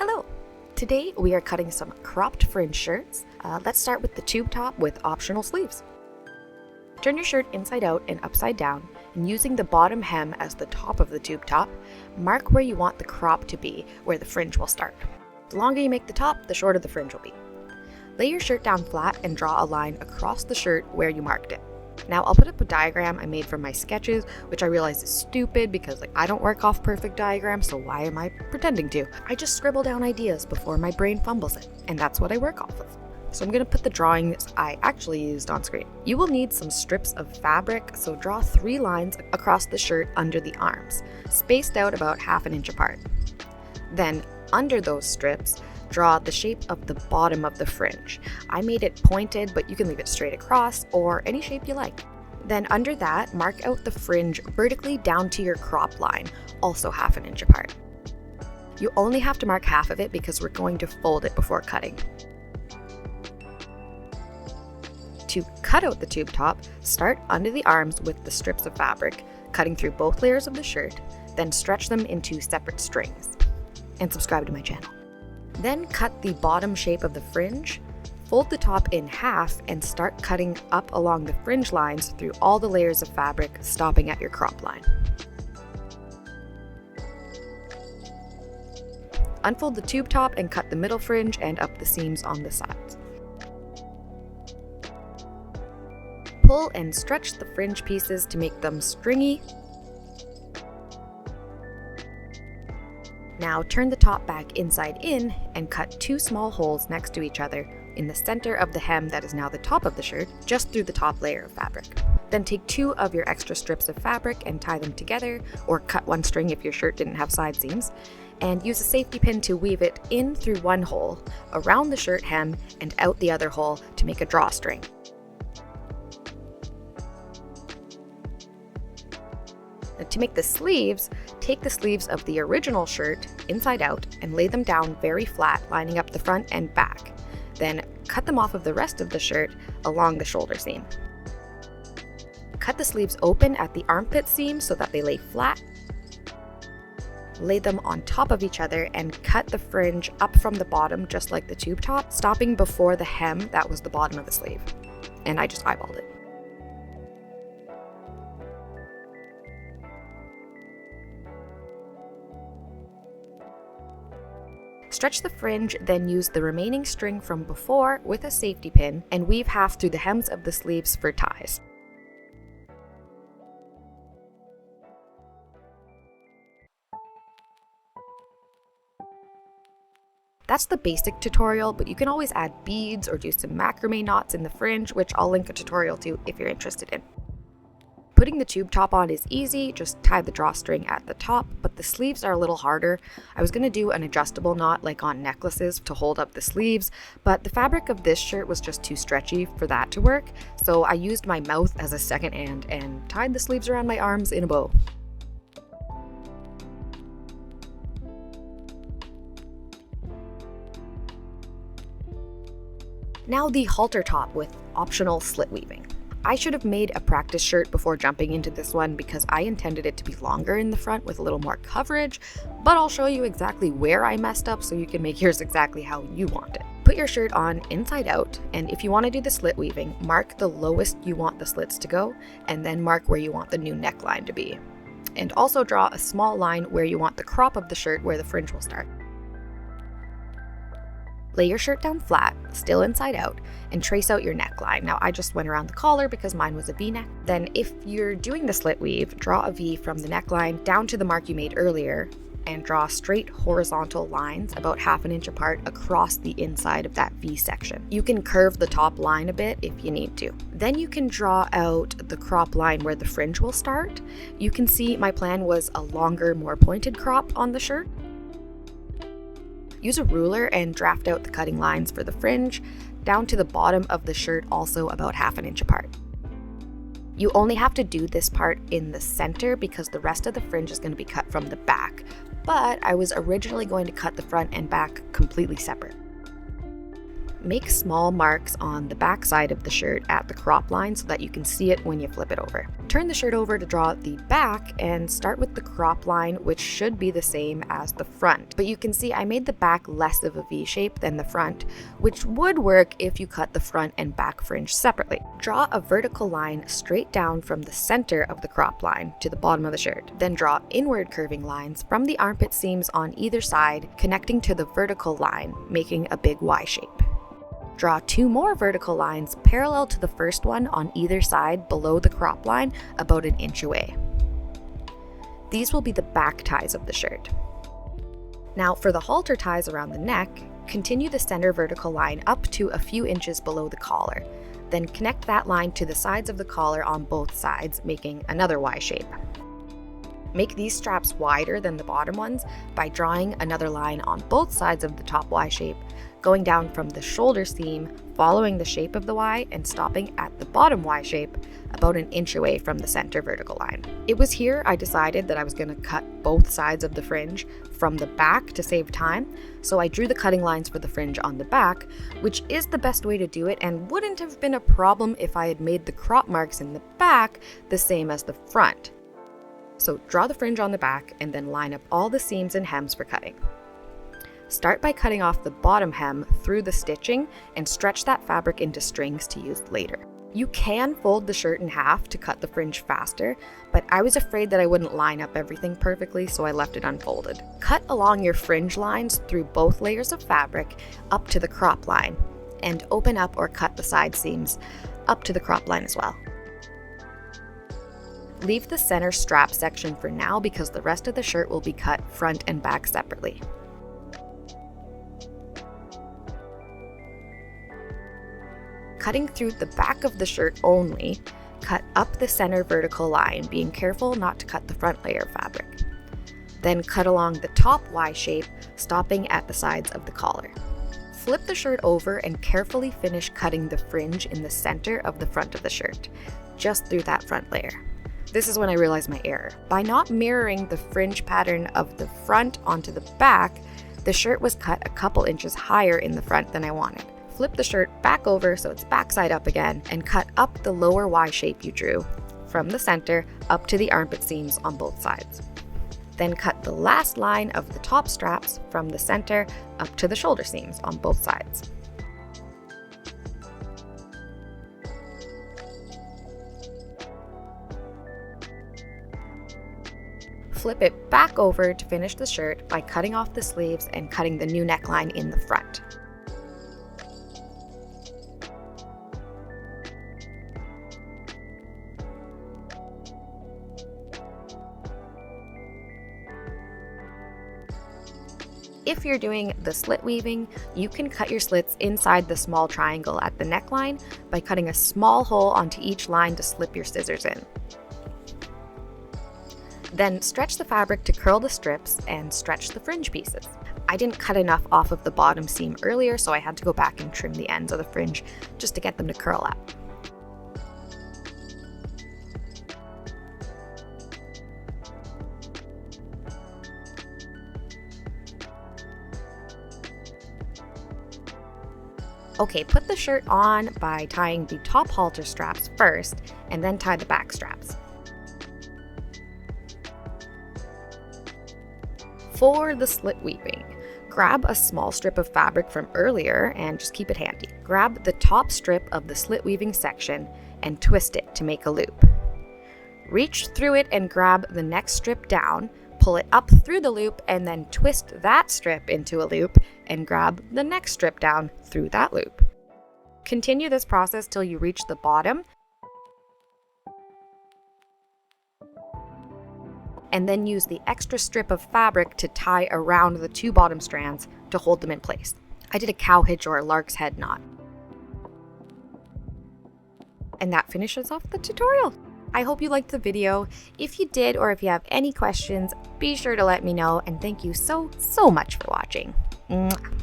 Hello! Today we are cutting some cropped fringe shirts. Let's start with the tube top with optional sleeves. Turn your shirt inside out and upside down, and using the bottom hem as the top of the tube top, mark where you want the crop to be, where the fringe will start. The longer you make the top, the shorter the fringe will be. Lay your shirt down flat and draw a line across the shirt where you marked it. Now I'll put up a diagram I made from my sketches, which I realize is stupid because I don't work off perfect diagrams, so why am I pretending to? I just scribble down ideas before my brain fumbles it, and that's what I work off of. So I'm going to put the drawings I actually used on screen. You will need some strips of fabric, so draw 3 lines across the shirt under the arms, spaced out about 1/2 inch apart. Then under those strips, draw the shape of the bottom of the fringe. I made it pointed, but you can leave it straight across or any shape you like. Then under that, mark out the fringe vertically down to your crop line, also 1/2 inch apart. You only have to mark half of it because we're going to fold it before cutting. To cut out the tube top, start under the arms with the strips of fabric, cutting through both layers of the shirt, then stretch them into separate strings. And subscribe to my channel. Then cut the bottom shape of the fringe, fold the top in half, and start cutting up along the fringe lines through all the layers of fabric, stopping at your crop line. Unfold the tube top and cut the middle fringe and up the seams on the sides. Pull and stretch the fringe pieces to make them stringy. Now turn the top back inside in and cut 2 small holes next to each other in the center of the hem that is now the top of the shirt, just through the top layer of fabric. Then take 2 of your extra strips of fabric and tie them together, or cut 1 string if your shirt didn't have side seams, and use a safety pin to weave it in through 1 hole, around the shirt hem, and out the other hole to make a drawstring. To make the sleeves, take the sleeves of the original shirt inside out and lay them down very flat, lining up the front and back. Then cut them off of the rest of the shirt along the shoulder seam. Cut the sleeves open at the armpit seam so that they lay flat. Lay them on top of each other and cut the fringe up from the bottom just like the tube top, stopping before the hem that was the bottom of the sleeve. And I just eyeballed it. Stretch the fringe, then use the remaining string from before with a safety pin and weave half through the hems of the sleeves for ties. That's the basic tutorial, but you can always add beads or do some macrame knots in the fringe, which I'll link a tutorial to if you're interested in. Putting the tube top on is easy, just tie the drawstring at the top, but the sleeves are a little harder. I was going to do an adjustable knot like on necklaces to hold up the sleeves, but the fabric of this shirt was just too stretchy for that to work, so I used my mouth as a second hand and tied the sleeves around my arms in a bow. Now the halter top with optional slit weaving. I should have made a practice shirt before jumping into this one because I intended it to be longer in the front with a little more coverage, but I'll show you exactly where I messed up so you can make yours exactly how you want it. Put your shirt on inside out, and if you want to do the slit weaving, mark the lowest you want the slits to go, and then mark where you want the new neckline to be. And also draw a small line where you want the crop of the shirt where the fringe will start. Lay your shirt down flat, still inside out, and trace out your neckline. Now I just went around the collar because mine was a V-neck. Then if you're doing the slit weave, draw a V from the neckline down to the mark you made earlier, and draw straight horizontal lines about 1/2 inch apart across the inside of that V section. You can curve the top line a bit if you need to. Then you can draw out the crop line where the fringe will start. You can see my plan was a longer, more pointed crop on the shirt. Use a ruler and draft out the cutting lines for the fringe, down to the bottom of the shirt, also about 1/2 inch apart. You only have to do this part in the center because the rest of the fringe is going to be cut from the back, but I was originally going to cut the front and back completely separate. Make small marks on the back side of the shirt at the crop line so that you can see it when you flip it over. Turn the shirt over to draw the back and start with the crop line, which should be the same as the front. But you can see I made the back less of a V shape than the front, which would work if you cut the front and back fringe separately. Draw a vertical line straight down from the center of the crop line to the bottom of the shirt. Then draw inward curving lines from the armpit seams on either side, connecting to the vertical line, making a big Y shape. Draw 2 more vertical lines parallel to the first one on either side below the crop line, about an inch away. These will be the back ties of the shirt. Now for the halter ties around the neck, continue the center vertical line up to a few inches below the collar. Then connect that line to the sides of the collar on both sides, making another Y shape. Make these straps wider than the bottom ones by drawing another line on both sides of the top Y shape, going down from the shoulder seam, following the shape of the Y, and stopping at the bottom Y shape about an inch away from the center vertical line. It was here I decided that I was going to cut both sides of the fringe from the back to save time, so I drew the cutting lines for the fringe on the back, which is the best way to do it and wouldn't have been a problem if I had made the crop marks in the back the same as the front. So draw the fringe on the back and then line up all the seams and hems for cutting. Start by cutting off the bottom hem through the stitching and stretch that fabric into strings to use later. You can fold the shirt in half to cut the fringe faster, but I was afraid that I wouldn't line up everything perfectly, so I left it unfolded. Cut along your fringe lines through both layers of fabric up to the crop line, and open up or cut the side seams up to the crop line as well. Leave the center strap section for now because the rest of the shirt will be cut front and back separately. Cutting through the back of the shirt only, cut up the center vertical line, being careful not to cut the front layer of fabric. Then cut along the top Y shape, stopping at the sides of the collar. Flip the shirt over and carefully finish cutting the fringe in the center of the front of the shirt, just through that front layer. This is when I realized my error. By not mirroring the fringe pattern of the front onto the back, the shirt was cut a couple inches higher in the front than I wanted. Flip the shirt back over so it's backside up again and cut up the lower Y shape you drew from the center up to the armpit seams on both sides. Then cut the last line of the top straps from the center up to the shoulder seams on both sides. Flip it back over to finish the shirt by cutting off the sleeves and cutting the new neckline in the front. If you're doing the slit weaving, you can cut your slits inside the small triangle at the neckline by cutting a small hole onto each line to slip your scissors in. Then stretch the fabric to curl the strips and stretch the fringe pieces. I didn't cut enough off of the bottom seam earlier, so I had to go back and trim the ends of the fringe just to get them to curl up. Okay, put the shirt on by tying the top halter straps first, and then tie the back straps. For the slit weaving, grab a small strip of fabric from earlier and just keep it handy. Grab the top strip of the slit weaving section and twist it to make a loop. Reach through it and grab the next strip down, pull it up through the loop, and then twist that strip into a loop and grab the next strip down through that loop. Continue this process till you reach the bottom, and then use the extra strip of fabric to tie around the 2 bottom strands to hold them in place. I did a cow hitch or a lark's head knot. And that finishes off the tutorial. I hope you liked the video. If you did, or if you have any questions, be sure to let me know, and thank you so much for watching. Mwah.